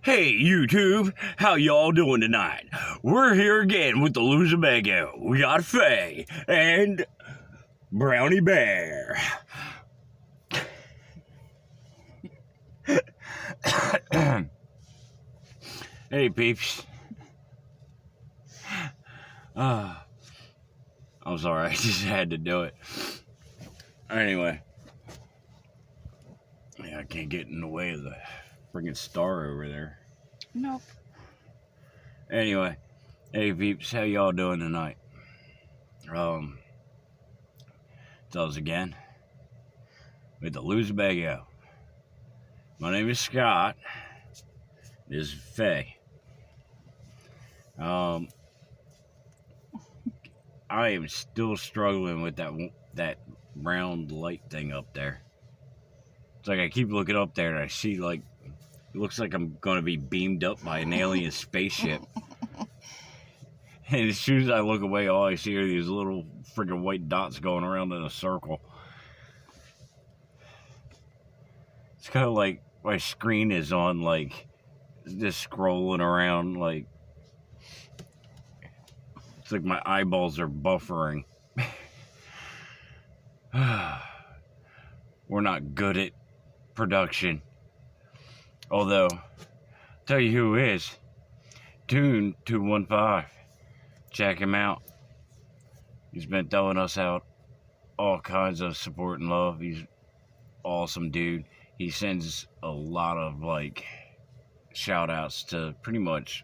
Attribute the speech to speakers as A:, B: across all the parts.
A: Hey YouTube, how y'all doing tonight? We're here again with the Loserbago. We got Faye and Brownie Bear. Hey peeps. I'm sorry, I just had to do it. Anyway. Yeah, I can't get in the way of the friggin' star over there.
B: Nope.
A: Anyway, hey peeps, how y'all doing tonight? It's us again with the Loserbago. My name is Scott. This is Faye. I am still struggling with that round light thing up there. It's like I keep looking up there and I see like it looks like I'm gonna be beamed up by an alien spaceship. And as soon as I look away, all I see are these little friggin' white dots going around in a circle. It's kind of like my screen is on, like, just scrolling around, like, it's like my eyeballs are buffering. We're not good at production. Although, tell you who is. Tune 215. Check him out. He's been throwing us out all kinds of support and love. He's awesome dude. He sends a lot of like shout outs to pretty much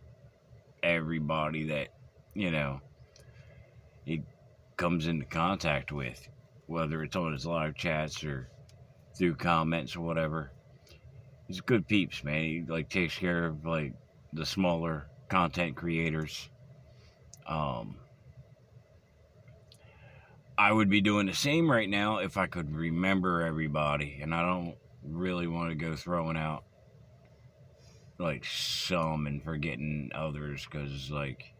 A: everybody that, you know, he comes into contact with, whether it's on his live chats or through comments or whatever. He's good peeps, man. He like takes care of like the smaller content creators. I would be doing the same right now if I could remember everybody, and I don't really want to go throwing out like some and forgetting others, because like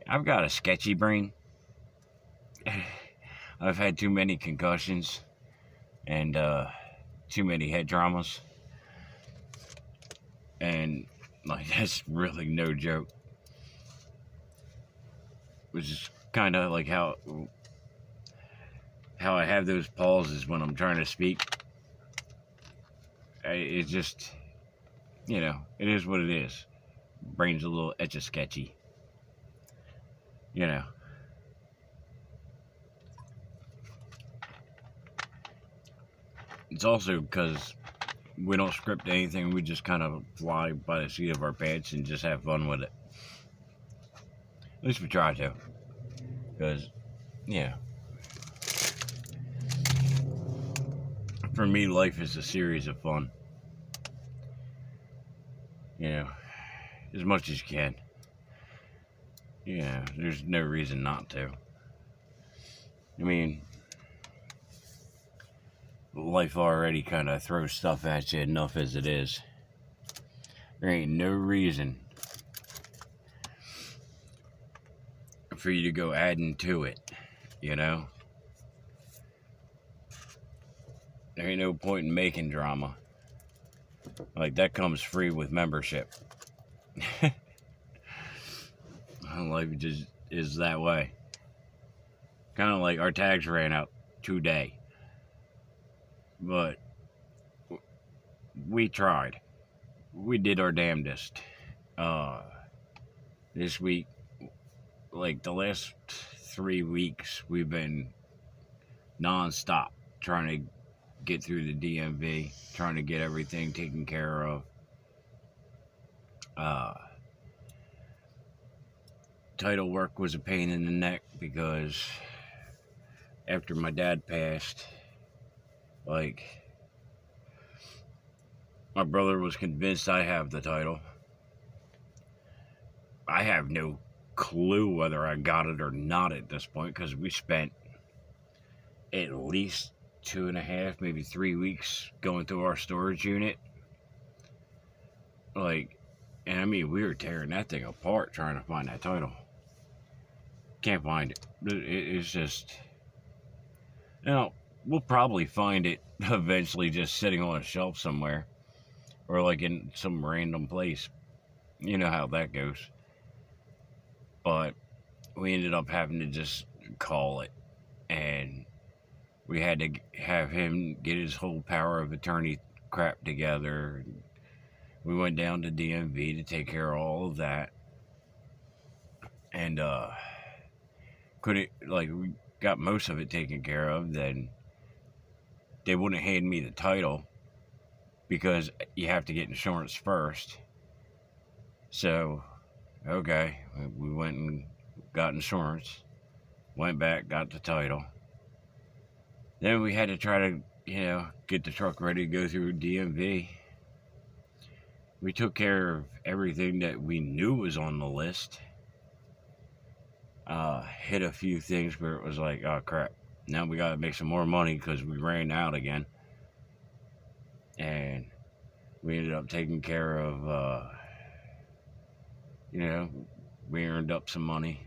A: I've got a sketchy brain. I've had too many concussions and too many head traumas, and like that's really no joke. Which is kind of like how I have those pauses when I'm trying to speak. It's just, you know, it is what it is. Brain's a little etch-a-sketchy. You know. It's also because we don't script anything. We just kind of fly by the seat of our pants and just have fun with it. At least we try to. Because, yeah. For me, life is a series of fun. You know, as much as you can. Yeah, there's no reason not to. I mean, life already kind of throws stuff at you enough as it is. There ain't no reason for you to go adding to it, you know? There ain't no point in making drama. Like, that comes free with membership. Life just is that way. Kind of like our tags ran out today. But we tried. We did our damnedest. This week, like the last 3 weeks, we've been non-stop trying to get through the DMV, trying to get everything taken care of. Title work was a pain in the neck because after my dad passed, like, my brother was convinced I have the title. I have no clue whether I got it or not at this point, because we spent at least 2.5, maybe 3 weeks going through our storage unit. Like, and I mean, we were tearing that thing apart trying to find that title. Can't find it. It's just, you know, we'll probably find it eventually just sitting on a shelf somewhere. or like in some random place. You know how that goes. But we ended up having to just call it, and we had to have him get his whole power of attorney crap together. We went down to DMV to take care of all of that, and couldn't, like, we got most of it taken care of. Then they wouldn't hand me the title because you have to get insurance first. So, okay, we went and got insurance, went back, got the title. Then we had to try to, get the truck ready to go through DMV. We took care of everything that we knew was on the list. Hit a few things where it was like, oh crap, now we gotta make some more money because we ran out again. And we ended up taking care of, we earned up some money.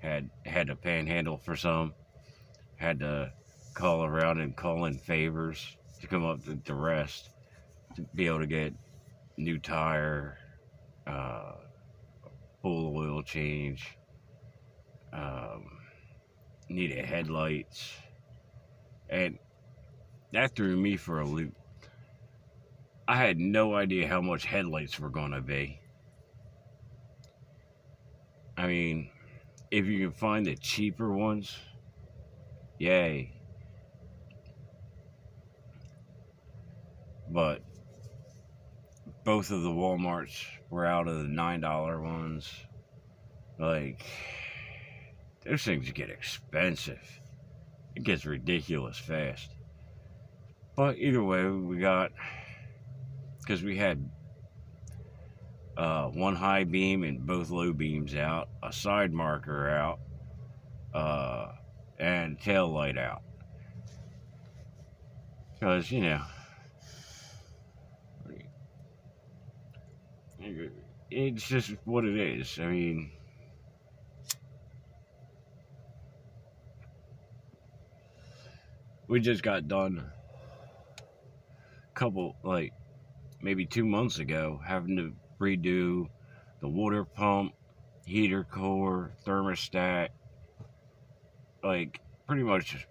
A: Had to panhandle for some. Had to call around and call in favors to come up with the rest to be able to get new tire, full oil change, needed headlights, and that threw me for a loop. I had no idea how much headlights were going to be. I mean, if you can find the cheaper ones, yay. But both of the Walmarts were out of the $9 ones. Like, those things get expensive. It gets ridiculous fast. But either way, we got, because we had one high beam and both low beams out, a side marker out, and tail light out. Because, it's just what it is. I mean, we just got done a couple, like, maybe 2 months ago, having to redo the water pump, heater core, thermostat, like, pretty much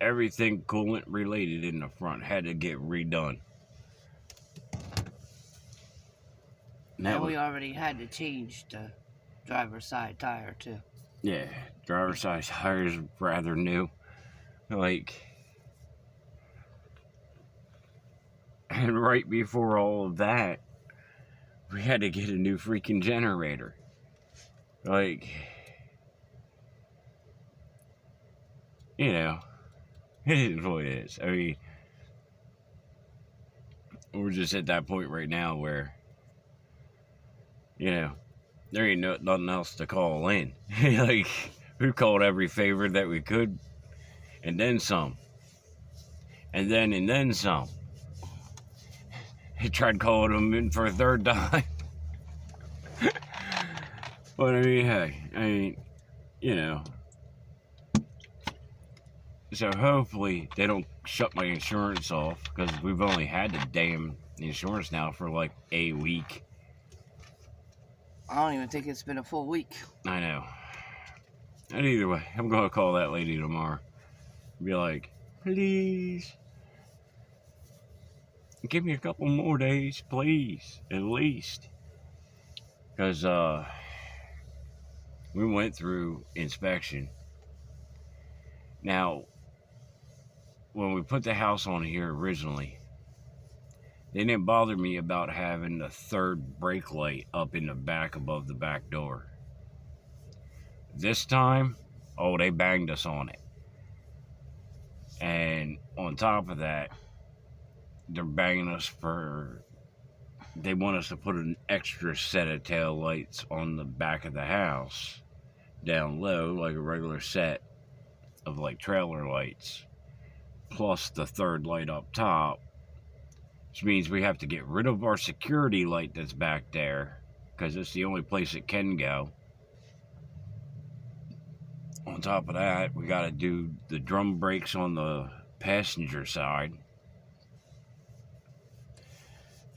A: everything coolant related in the front had to get redone.
B: And we already had to change the driver's side tire too.
A: Yeah, driver's side tire is rather new. Like, and right before all of that, we had to get a new freaking generator. Like, it is what it is. I mean, we're just at that point right now where, there ain't nothing else to call in. Like, we called every favor that we could, and then some. And then some. He tried calling them in for a third time. But I mean, hey, so hopefully they don't shut my insurance off, because we've only had the damn insurance now for like a week.
B: I don't even think it's been a full week.
A: I know. And either way, I'm going to call that lady tomorrow. Be like, please, give me a couple more days, please, at least. Because we went through inspection. Now, when we put the house on here originally, they didn't bother me about having the third brake light up in the back above the back door. This time, they banged us on it. And on top of that, they're banging us they want us to put an extra set of tail lights on the back of the house, down low, like a regular set of like trailer lights, plus the third light up top, which means we have to get rid of our security light that's back there, because it's the only place it can go. On top of that, we got to do the drum brakes on the passenger side,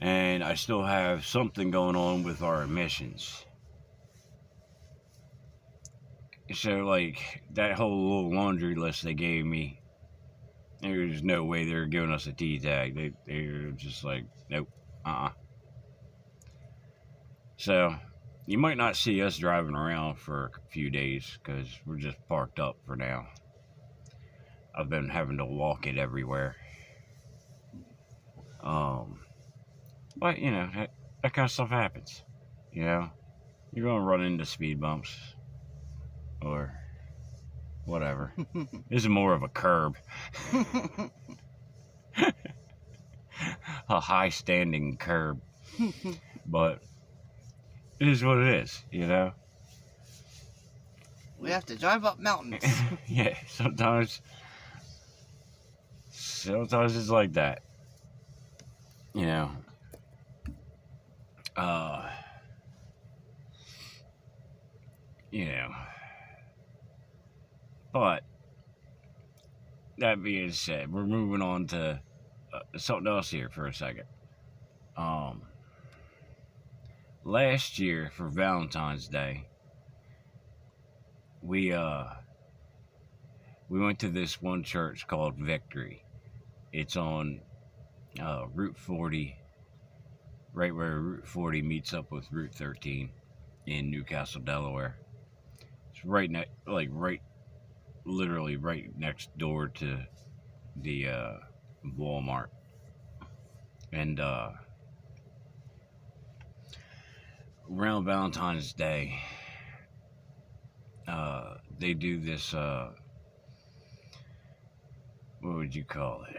A: And I still have something going on with our emissions. So, like, that whole little laundry list they gave me, there's no way they're giving us a T tag. They're just like, nope, So, you might not see us driving around for a few days because we're just parked up for now. I've been having to walk it everywhere. But, you know, that kind of stuff happens. You know, you're going to run into speed bumps or whatever. This is more of a curb. A high standing curb. But it is what it is, you know?
B: We have to drive up mountains.
A: Yeah, sometimes it's like that. You know. You know. But that being said, we're moving on to something else here for a second. Last year for Valentine's Day, we went to this one church called Victory. It's on Route 40, right where Route 40 meets up with Route 13 in Newcastle, Delaware. It's literally right next door to the Walmart. And around Valentine's Day, they do this, what would you call it?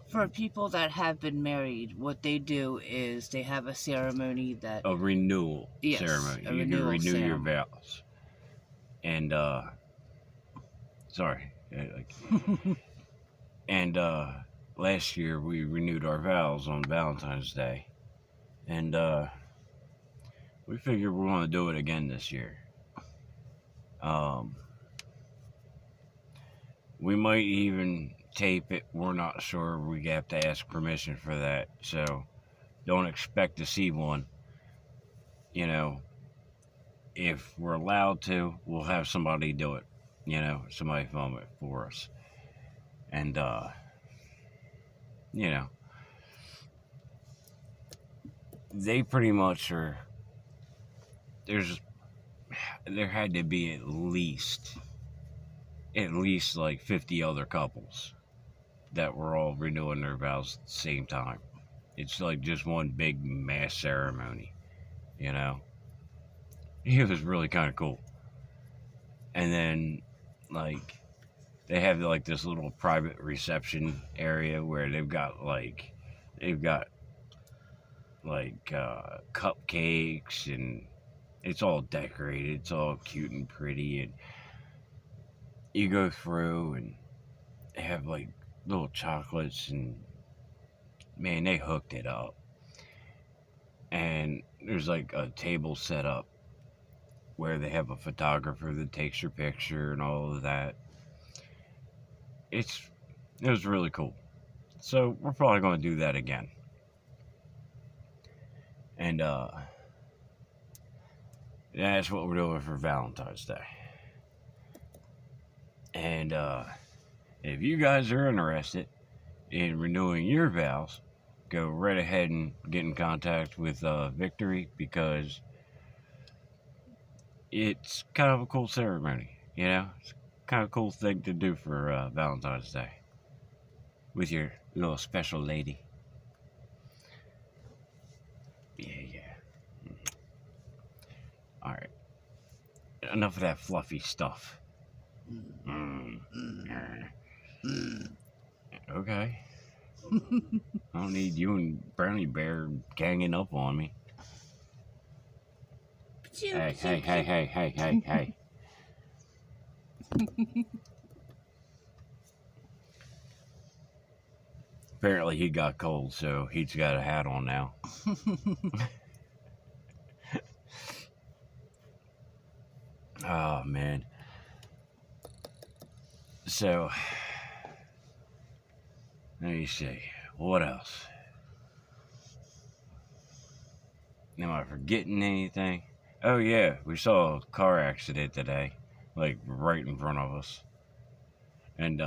B: For people that have been married, what they do is they have a ceremony that...
A: A renewal
B: Yes,
A: ceremony.
B: a
A: You can
B: renewal
A: renew your
B: ceremony.
A: vows. And, sorry. And, last year we renewed our vows on Valentine's Day. And, we figured we're going to do it again this year. We might even tape it. We're not sure. We have to ask permission for that. So don't expect to see one. You know, if we're allowed to, we'll have somebody do it. You know, somebody film it for us. And, you know, they pretty much are, there had to be at least like 50 other couples that were all renewing their vows at the same time. It's like just one big mass ceremony, you know? It was really kind of cool. And then, like, they have like this little private reception area where they've got cupcakes, and it's all decorated. It's all cute and pretty, and you go through and they have like little chocolates, and man, they hooked it up. And there's like a table set up where they have a photographer that takes your picture and all of that. It was really cool. So we're probably going to do that again. And that's what we're doing for Valentine's Day. And if you guys are interested in renewing your vows, go right ahead and get in contact with Victory, because it's kind of a cool ceremony, you know? It's kind of a cool thing to do for Valentine's Day with your little special lady. Yeah. Alright. Enough of that fluffy stuff. Okay. I don't need you and Brownie Bear ganging up on me. Hey. Apparently he got cold, so he's got a hat on now. Oh, man. So, let me see. What else? Am I forgetting anything? Oh, yeah. We saw a car accident today. Like, right in front of us. And,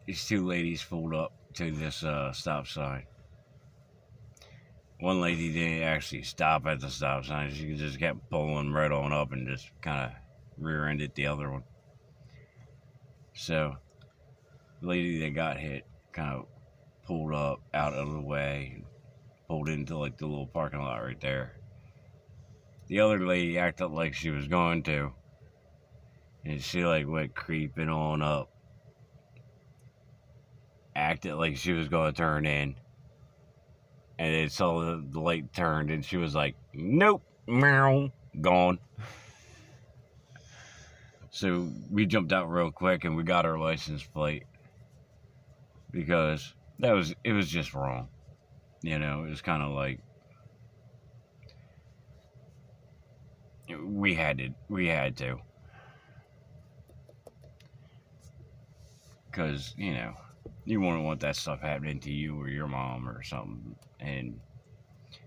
A: these two ladies pulled up to this, stop sign. One lady didn't actually stop at the stop sign. She just kept pulling right on up and just kind of rear-ended the other one. So, the lady that got hit kind of pulled up out of the way, pulled into like the little parking lot right there. The other lady acted like she was going to, and she like went creeping on up, acted like she was going to turn in, and then saw the light turned, and she was like, "Nope, meow, gone." So we jumped out real quick and we got her license plate because it was just wrong. You know, it was kind of like we had to because you know you wouldn't want that stuff happening to you or your mom or something. And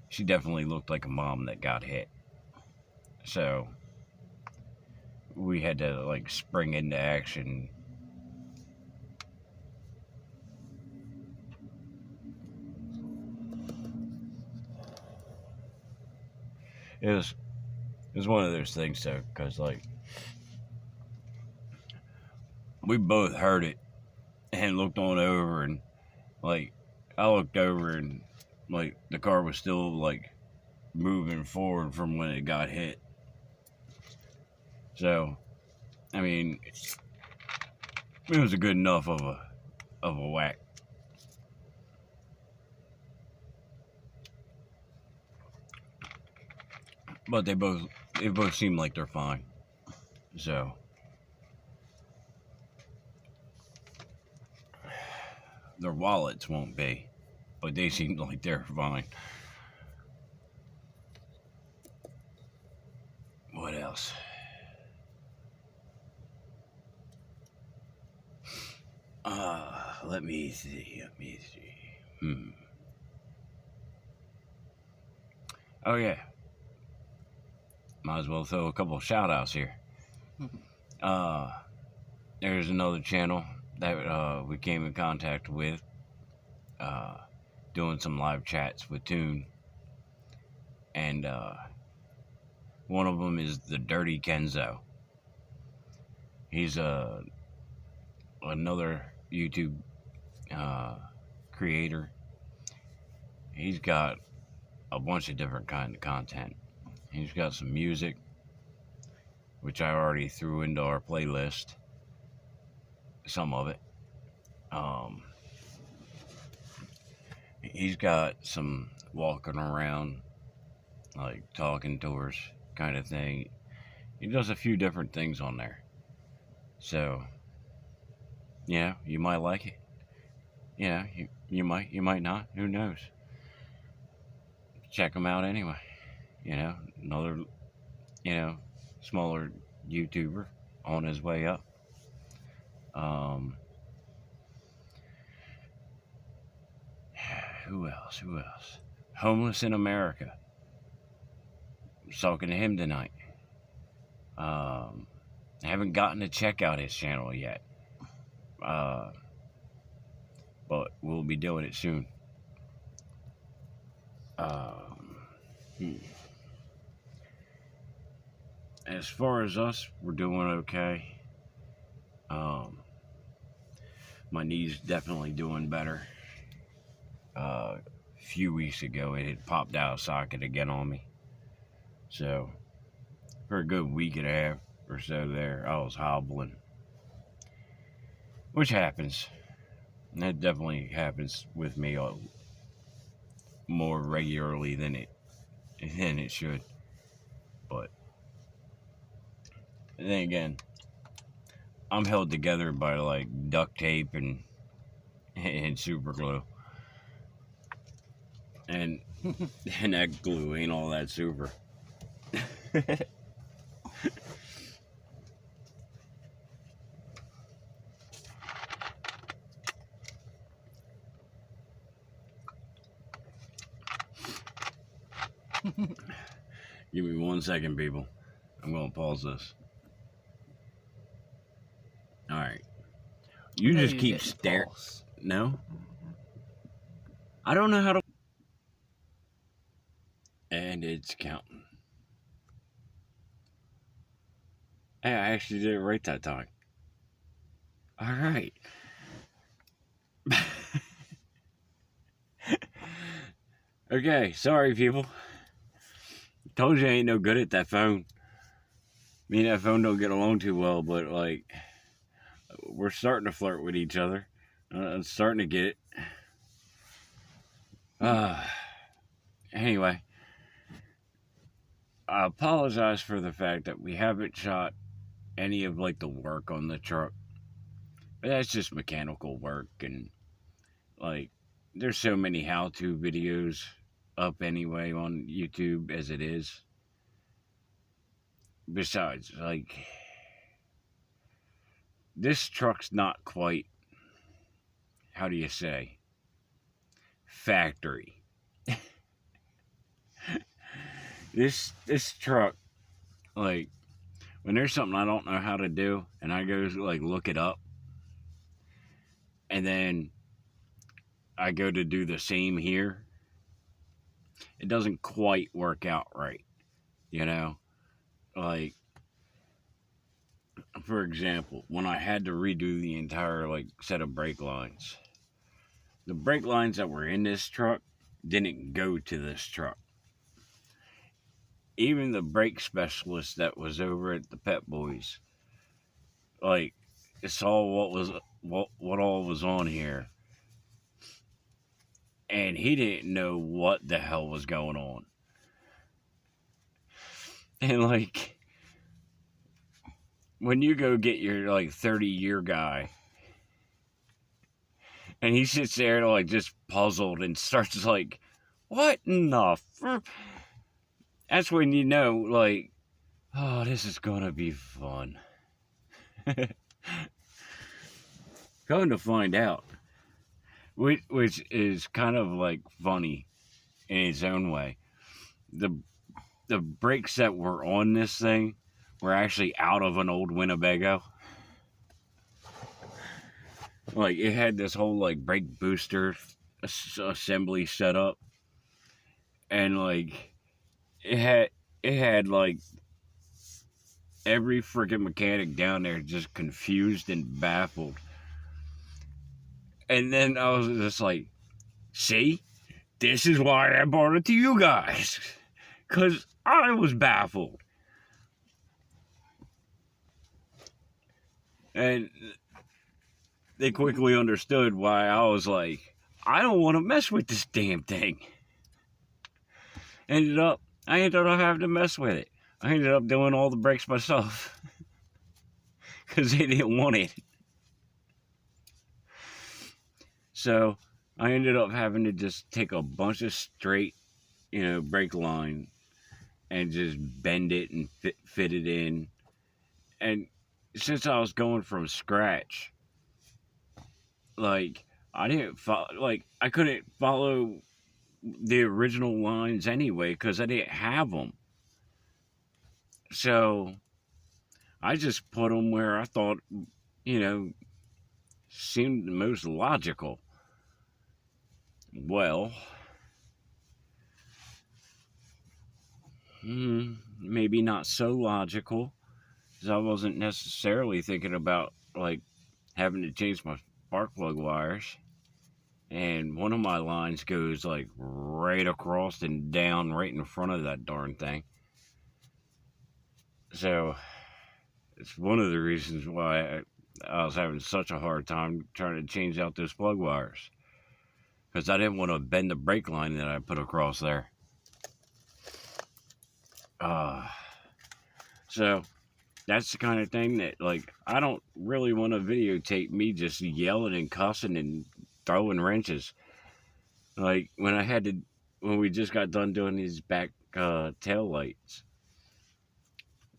A: she definitely looked like a mom that got hit, so we had to like spring into action. It was one of those things though, because like we both heard it and looked on over, and like I looked over and like the car was still like moving forward from when it got hit. So I mean, it was a good enough of a whack. But they both seem like they're fine. So their wallets won't be, but they seem like they're fine. What else? Let me see. Oh yeah. Might as well throw a couple of shout outs here. There's another channel that we came in contact with, doing some live chats with Toon. And one of them is the Dirty Kenzo. He's another YouTube creator. He's got a bunch of different kind of content. He's got some music, which I already threw into our playlist. Some of it. He's got some walking around, like talking tours kind of thing. He does a few different things on there. So, yeah, you might like it. Yeah, you might not. Who knows? Check him out anyway. You know, another, smaller YouTuber on his way up. Who else? Homeless in America. I was talking to him tonight. I haven't gotten to check out his channel yet. But we'll be doing it soon. As far as us, we're doing okay. My knee's definitely doing better. A few weeks ago, it had popped out of socket again on me. So, for a good week and a half or so there, I was hobbling. Which happens. That definitely happens with me more regularly than it should. But then again, I'm held together by like duct tape and super glue. And that glue ain't all that super. Give me 1 second, people. I'm going to pause this. Alright. You
B: No,
A: just
B: you
A: keep
B: didn't
A: staring.
B: pause.
A: No? I don't know how to. And it's counting. Hey, I actually did it right that time. Alright. Okay, sorry, people. Told you I ain't no good at that phone. Me and that phone don't get along too well, but like, we're starting to flirt with each other. I'm starting to get it. Anyway, I apologize for the fact that we haven't shot any of like the work on the truck. But that's just mechanical work, and like, there's so many how-to videos up anyway on YouTube as it is. Besides, like, this truck's not quite, how do you say, factory. This truck, like, when there's something I don't know how to do and I go like look it up, and then I go to do the same here, it doesn't quite work out right, you know? Like, for example, when I had to redo the entire like set of brake lines, the brake lines that were in this truck didn't go to this truck. Even the brake specialist that was over at the Pep Boys, like, saw what all was on here, and he didn't know what the hell was going on. And like, when you go get your like 30-year guy, and he sits there like just puzzled and starts like, what in the that's when you know, like, oh, this is gonna be fun. Going to find out, which is kind of like funny in its own way. The brakes that were on this thing were actually out of an old Winnebago. Like, it had this whole like brake booster assembly set up, and like it had like every freaking mechanic down there just confused and baffled. And then I was just like, see, this is why I brought it to you guys, because I was baffled. And they quickly understood why I was like, I don't want to mess with this damn thing. I ended up having to mess with it. I ended up doing all the brakes myself because they didn't want it. So I ended up having to just take a bunch of straight, brake line and just bend it and fit it in. And since I was going from scratch, like, I couldn't follow the original lines anyway because I didn't have them. So I just put them where I thought, seemed the most logical. Well, maybe not so logical, because I wasn't necessarily thinking about like having to change my spark plug wires. And one of my lines goes like right across and down right in front of that darn thing. So it's one of the reasons why I was having such a hard time trying to change out those plug wires, because I didn't want to bend the brake line that I put across there. So that's the kind of thing that, like, I don't really want to videotape me just yelling and cussing and throwing wrenches. Like, when we just got done doing these back tail lights,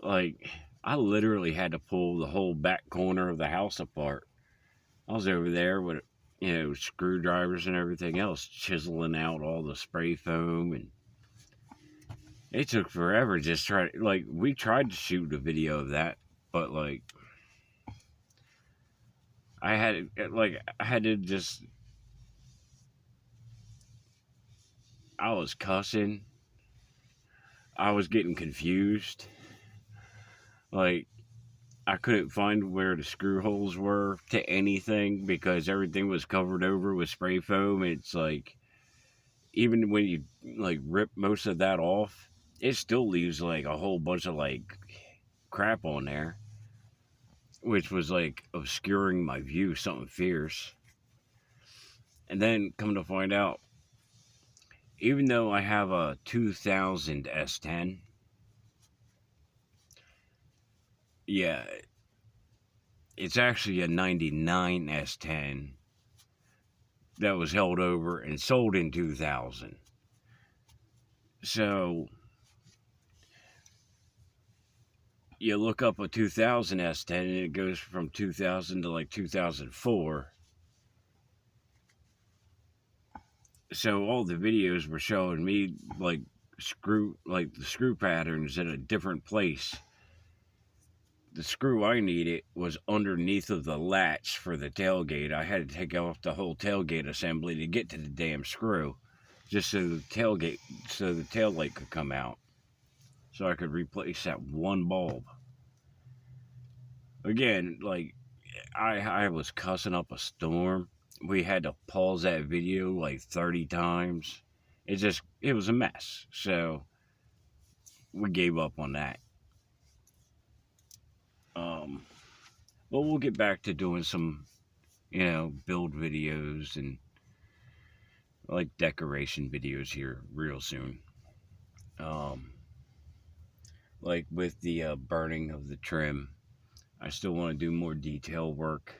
A: like, I literally had to pull the whole back corner of the house apart. I was over there with, screwdrivers and everything else, chiseling out all the spray foam, and It took forever just try like we tried to shoot a video of that, but like I had to just I was cussing. I was getting confused. Like I couldn't find where the screw holes were to anything because everything was covered over with spray foam. It's like even when you like rip most of that off, it still leaves like a whole bunch of like crap on there, which was like obscuring my view, something fierce. And then come to find out, even though I have a 2000 S10, yeah, it's actually a 99 S10 that was held over and sold in 2000. So you look up a 2000 S10 and it goes from 2000 to like 2004. So all the videos were showing me like the screw patterns in a different place. The screw I needed was underneath of the latch for the tailgate. I had to take off the whole tailgate assembly to get to the damn screw, just so the tail light could come out, so I could replace that one bulb. Again, like I was cussing up a storm. We had to pause that video like 30 times. It was a mess. So we gave up on that. Um, but we'll get back to doing some, build videos and like decoration videos here real soon. Um, like with the burning of the trim, I still want to do more detail work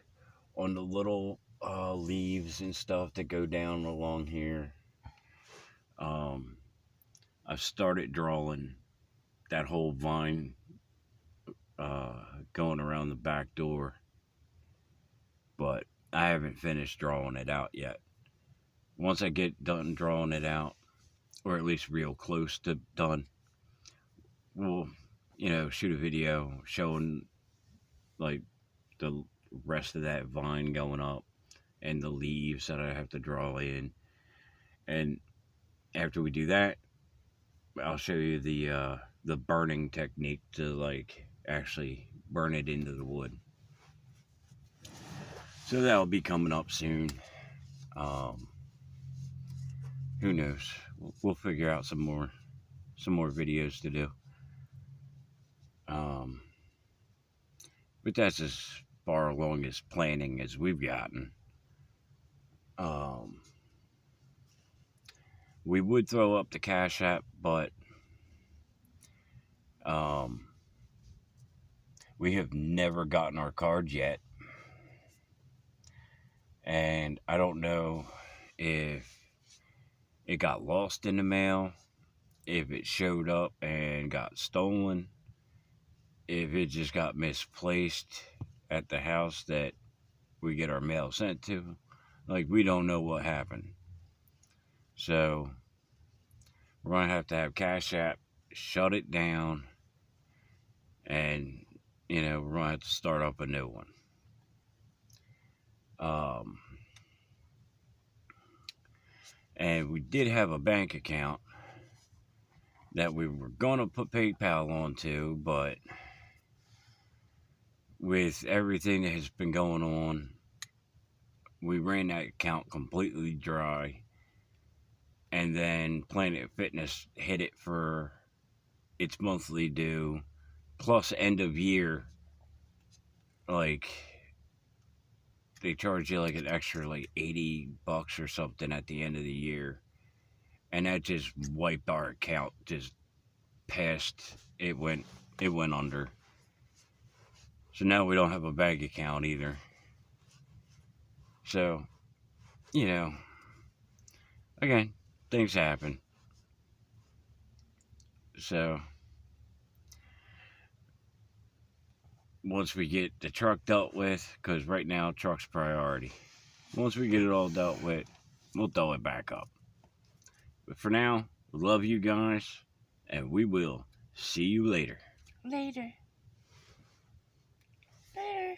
A: on the little leaves and stuff that go down along here. Um, I've started drawing that whole vine going around the back door, but I haven't finished drawing it out yet. Once I get done drawing it out, or at least real close to done, we'll, shoot a video showing like the rest of that vine going up and the leaves that I have to draw in. And after we do that, I'll show you the burning technique to like actually burn it into the wood. So that'll be coming up soon. Who knows? We'll figure out some more videos to do. But that's as far along as planning as we've gotten. We would throw up the Cash App, but we have never gotten our cards yet. And I don't know if it got lost in the mail, if it showed up and got stolen, if it just got misplaced at the house that we get our mail sent to. Like, we don't know what happened. So we're going to have Cash App shut it down, and, we're going to have to start up a new one. And we did have a bank account that we were going to put PayPal onto, but with everything that has been going on, we ran that account completely dry. And then Planet Fitness hit it for its monthly due, plus end of year. Like, they charge you like an extra like $80 or something at the end of the year. And that just wiped our account, just past, it went under. So now we don't have a bank account either. So, again, things happen. So, once we get the truck dealt with, because right now truck's priority. Once we get it all dealt with, we'll throw it back up. But for now, love you guys, and we will see you later.
B: Later. Later.